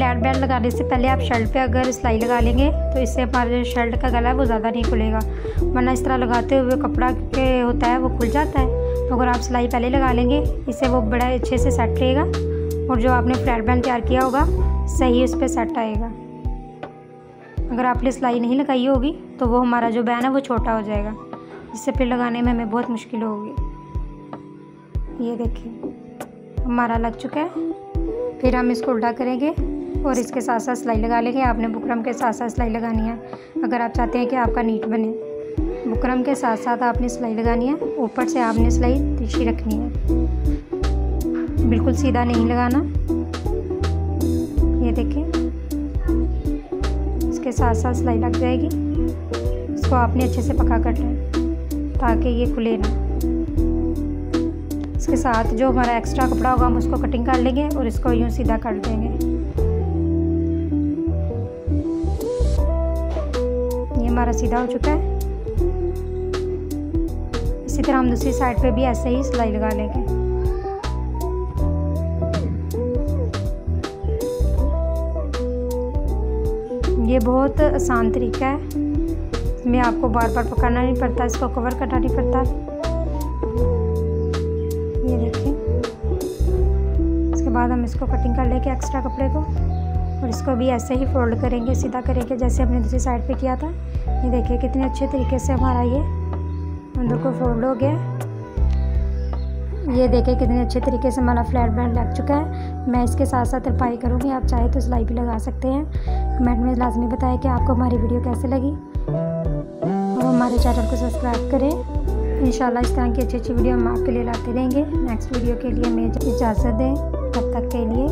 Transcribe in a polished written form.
Flat band लगाने से पहले आप शर्ट पे अगर सिलाई लगा लेंगे तो इससे हमारा जो शर्ट का गला है वो ज़्यादा नहीं खुलेगा, वरना इस तरह लगाते हुए कपड़ा के होता है वो खुल जाता है। तो अगर आप सिलाई पहले लगा लेंगे इससे वो बड़ा अच्छे से सेट रहेगा और जो आपने फ्लैट बैंड तैयार किया होगा सही उस पर सेट आएगा। अगर आपने सिलाई नहीं लगाई होगी तो वो हमारा जो बैन है वो छोटा हो जाएगा, जिससे फिर लगाने में हमें बहुत मुश्किल होगी। ये देखिए हमारा लग चुका है। फिर हम इसको उल्टा करेंगे और इसके साथ साथ सिलाई लगा लेंगे। आपने बुकरम के साथ साथ सिलाई लगानी है अगर आप चाहते हैं कि आपका नीट बने। बुकरम के साथ साथ आपने सिलाई लगानी है, ऊपर से आपने सिलाई तिरछी रखनी है, बिल्कुल सीधा नहीं लगाना। ये देखिए इसके साथ साथ सिलाई लग जाएगी। इसको आपने अच्छे से पका करना है ताकि ये खुले ना। इसके साथ जो हमारा एक्स्ट्रा कपड़ा होगा हम उसको कटिंग कर लेंगे और इसको यूँ सीधा कर देंगे। ये हमारा सीधा हो चुका है। इसी तरह हम दूसरी साइड पे भी ऐसे ही सिलाई लगा लेंगे। ये बहुत आसान तरीका है, इसमें आपको बार बार पकाना नहीं पड़ता, इसको कवर करना नहीं पड़ता। ये देखिए इसके बाद हम इसको कटिंग कर लेंगे एक्स्ट्रा कपड़े को और इसको भी ऐसे ही फोल्ड करेंगे, सीधा करेंगे जैसे हमने दूसरी साइड पे किया था। ये देखिए कितने अच्छे तरीके से हमारा ये अंदर को फोल्ड हो गया। ये देखिए कितने अच्छे तरीके से हमारा फ्लैट बैंड लग चुका है। मैं इसके साथ साथ तरपाई करूँगी, आप चाहे तो सिलाई भी लगा सकते हैं। कमेंट में लाजमी बताएं कि आपको हमारी वीडियो कैसे लगी और हमारे चैनल को सब्सक्राइब करें। इंशाल्लाह इस तरह की अच्छी अच्छी वीडियो हम आपके लिए लाते रहेंगे। नेक्स्ट वीडियो के लिए हमें इजाज़त दें, तब तक के लिए